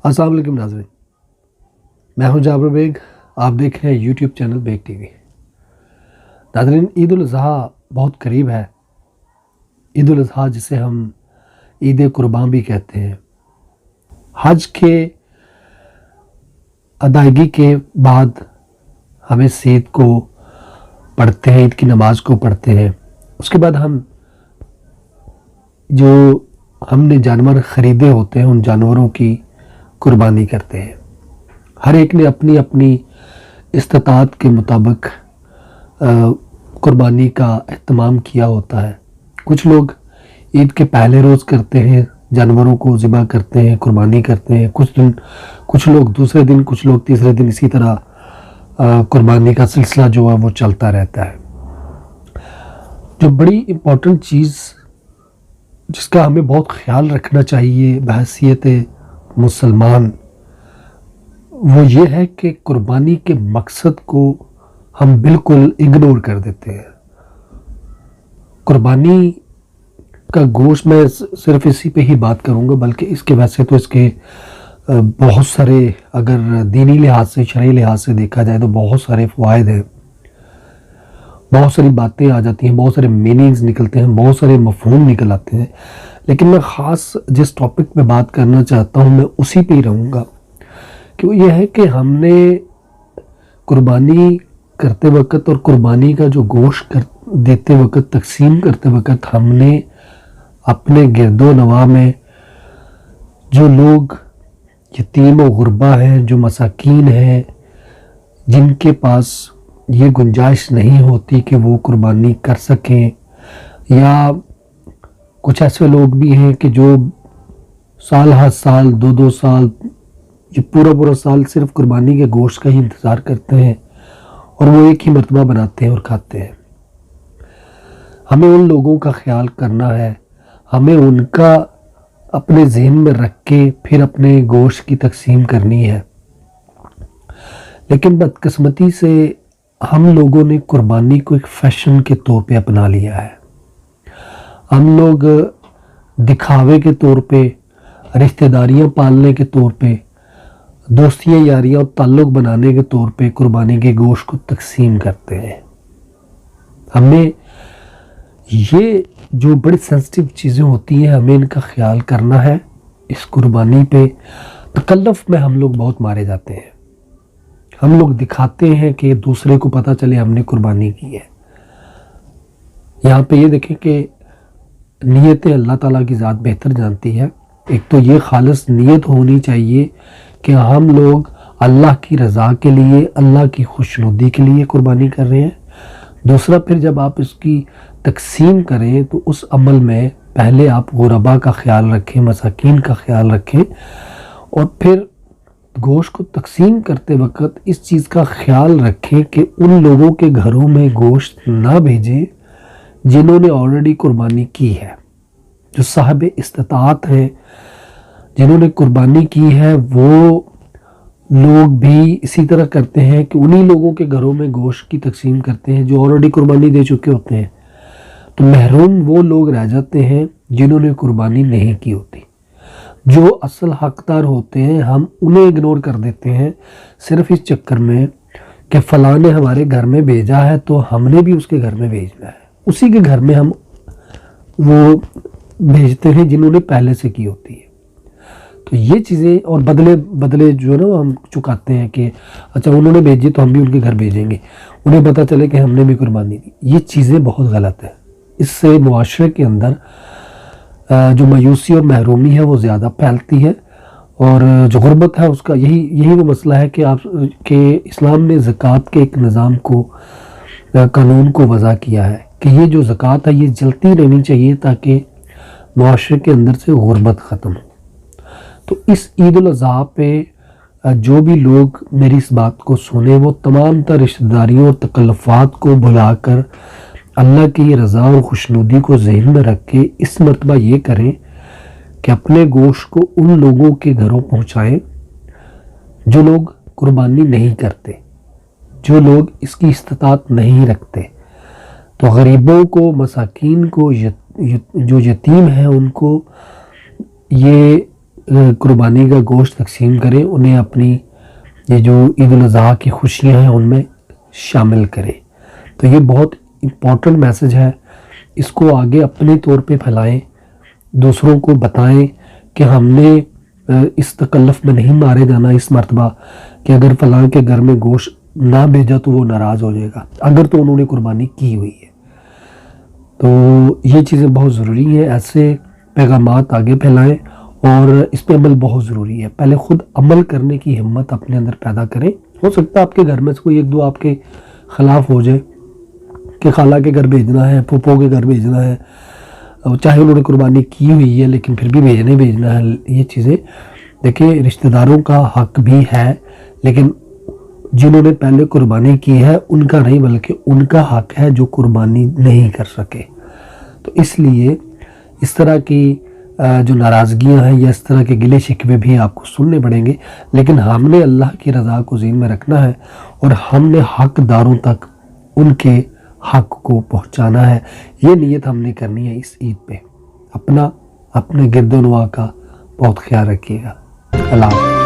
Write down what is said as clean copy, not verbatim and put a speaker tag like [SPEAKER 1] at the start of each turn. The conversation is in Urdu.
[SPEAKER 1] السلام علیکم ناظرین، میں ہوں جابر بیگ. آپ دیکھ رہے ہیں YouTube channel Baig TV. ناظرین، عید الاضحیٰ بہت قریب ہے. عید الاضحیٰ جسے ہم عید قربان بھی کہتے ہیں. حج کے ادائیگی کے بعد ہم اس عید کو پڑھتے ہیں، عید کی نماز کو پڑھتے ہیں. اس کے بعد ہم نے جانور خریدے ہوتے ہیں، ان جانوروں کی قربانی کرتے ہیں. ہر ایک نے اپنی اپنی استطاعت کے مطابق قربانی کا اہتمام کیا ہوتا ہے. کچھ لوگ عید کے پہلے روز کرتے ہیں، جانوروں کو ذبح کرتے ہیں، قربانی کرتے ہیں. کچھ لوگ دوسرے دن، کچھ لوگ تیسرے دن. اسی طرح قربانی کا سلسلہ جو ہے وہ چلتا رہتا ہے. جو بڑی امپورٹنٹ چیز جس کا ہمیں بہت خیال رکھنا چاہیے بحیثیت مسلمان، وہ یہ ہے کہ قربانی کے مقصد کو ہم بالکل اگنور کر دیتے ہیں. قربانی کا گوشت میں صرف اسی پہ ہی بات کروں گا، بلکہ اس کے ویسے تو اس کے بہت سارے، اگر دینی لحاظ سے، شرعی لحاظ سے دیکھا جائے تو بہت سارے فوائد ہیں. بہت ساری باتیں آ جاتی ہیں، بہت سارے میننگز نکلتے ہیں، بہت سارے مفہوم نکل آتے ہیں. لیکن میں خاص جس ٹاپک پہ بات کرنا چاہتا ہوں میں اسی پہ ہی رہوں گا، کہ وہ یہ ہے کہ ہم نے قربانی کرتے وقت اور قربانی کا جو گوشت دیتے وقت، تقسیم کرتے وقت، ہم نے اپنے گرد و نواح میں جو لوگ یتیم و غربا ہیں، جو مساکین ہیں، جن کے پاس یہ گنجائش نہیں ہوتی کہ وہ قربانی کر سکیں، یا کچھ ایسے لوگ بھی ہیں کہ جو سال ہر سال، دو سال، یہ پورا سال صرف قربانی کے گوشت کا ہی انتظار کرتے ہیں اور وہ ایک ہی مرتبہ بناتے ہیں اور کھاتے ہیں. ہمیں ان لوگوں کا خیال کرنا ہے، ہمیں ان کا اپنے ذہن میں رکھ کے پھر اپنے گوشت کی تقسیم کرنی ہے. لیکن بدقسمتی سے ہم لوگوں نے قربانی کو ایک فیشن کے طور پہ اپنا لیا ہے. ہم لوگ دکھاوے کے طور پہ، رشتہ داریاں پالنے کے طور پہ، دوستیاں یاریاں اور تعلق بنانے کے طور پہ قربانی کے گوشت کو تقسیم کرتے ہیں. ہمیں یہ جو بڑی سینسٹیو چیزیں ہوتی ہیں، ہمیں ان کا خیال کرنا ہے. اس قربانی پہ تکلف میں ہم لوگ بہت مارے جاتے ہیں. ہم لوگ دکھاتے ہیں کہ دوسرے کو پتہ چلے ہم نے قربانی کی ہے. یہاں پہ یہ دیکھیں کہ نیتیں اللہ تعالیٰ کی ذات بہتر جانتی ہے. ایک تو یہ خالص نیت ہونی چاہیے کہ ہم لوگ اللہ کی رضا کے لیے، اللہ کی خوشنودی کے لیے قربانی کر رہے ہیں. دوسرا، پھر جب آپ اس کی تقسیم کریں تو اس عمل میں پہلے آپ غربا کا خیال رکھیں، مساکین کا خیال رکھیں، اور پھر گوشت کو تقسیم کرتے وقت اس چیز کا خیال رکھیں کہ ان لوگوں کے گھروں میں گوشت نہ بھیجیں جنہوں نے آلریڈی قربانی کی ہے. جو صاحب استطاعت ہیں، جنہوں نے قربانی کی ہے، وہ لوگ بھی اسی طرح کرتے ہیں کہ انہی لوگوں کے گھروں میں گوشت کی تقسیم کرتے ہیں جو آلریڈی قربانی دے چکے ہوتے ہیں. تو محروم وہ لوگ رہ جاتے ہیں جنہوں نے قربانی نہیں کی ہوتی. جو اصل حقدار ہوتے ہیں ہم انہیں اگنور کر دیتے ہیں، صرف اس چکر میں کہ فلاں نے ہمارے گھر میں بھیجا ہے تو ہم نے بھی اس کے گھر میں بھیجنا ہے. اسی کے گھر میں ہم وہ بھیجتے ہیں جنہوں نے پہلے سے کی ہوتی ہے. تو یہ چیزیں، اور بدلے جو ہے نا ہم چکاتے ہیں کہ اچھا انہوں نے بھیجی تو ہم بھی ان کے گھر بھیجیں گے، انہیں پتہ چلے کہ ہم نے بھی قربانی دی. یہ چیزیں بہت غلط ہیں. اس سے معاشرے کے اندر جو مایوسی اور محرومی ہے وہ زیادہ پھیلتی ہے، اور جو غربت ہے اس کا یہی وہ مسئلہ ہے کہ اسلام نے زکوٰۃ کے ایک نظام کو، قانون کو وضع کیا ہے کہ یہ جو زکوٰۃ ہے یہ جلتی رہنی چاہیے تاکہ معاشرے کے اندر سے غربت ختم ہو. تو اس عید الاضحیٰ پہ جو بھی لوگ میری اس بات کو سنیں وہ تمام تر رشتہ داریوں اور تکلفات کو بھلا کر اللہ کی رضا اور خوشنودی کو ذہن میں رکھ کے اس مرتبہ یہ کریں کہ اپنے گوشت کو ان لوگوں کے گھروں پہنچائیں جو لوگ قربانی نہیں کرتے، جو لوگ اس کی استطاعت نہیں رکھتے. تو غریبوں کو، مساکین کو، جو یتیم ہیں ان کو یہ قربانی کا گوشت تقسیم کریں، انہیں اپنی یہ جو عید الاضحیٰ کی خوشیاں ہیں ان میں شامل کریں۔ تو یہ بہت امپورٹنٹ میسج ہے، اس کو آگے اپنے طور پہ پھیلائیں، دوسروں کو بتائیں کہ ہم نے اس تکلف میں نہیں مارے جانا اس مرتبہ کہ اگر فلاں کے گھر میں گوشت نہ بھیجا تو وہ ناراض ہو جائے گا، اگر تو انہوں نے قربانی کی ہوئی ہے۔ تو یہ چیزیں بہت ضروری ہیں، ایسے پیغامات آگے پھیلائیں، اور اس پہ عمل بہت ضروری ہے۔ پہلے خود عمل کرنے کی ہمت اپنے اندر پیدا کریں۔ ہو سکتا ہے آپ کے گھر میں سے کوئی ایک دو آپ کے خلاف ہو جائے کہ خالہ کے گھر بھیجنا ہے، پھوپھو کے گھر بھیجنا ہے، چاہے انہوں نے قربانی کی ہوئی ہے لیکن پھر بھی بھیجنا ہے۔ یہ چیزیں دیکھیں، رشتہ داروں کا حق بھی ہے، لیکن جنہوں نے پہلے قربانی کی ہے ان کا نہیں، بلکہ ان کا حق ہے جو قربانی نہیں کر سکے۔ تو اس لیے اس طرح کی جو ناراضگیاں ہیں یا اس طرح کے گلے شکوے بھی آپ کو سننے پڑیں گے، لیکن ہم نے اللہ کی رضا کو ذہن میں رکھنا ہے اور ہم نے حق داروں تک ان کے حق کو پہنچانا ہے۔ یہ نیت ہم نے کرنی ہے اس عید پہ۔ اپنے گرد و نواح کا بہت خیال رکھیے گا۔ اللہ حافظ۔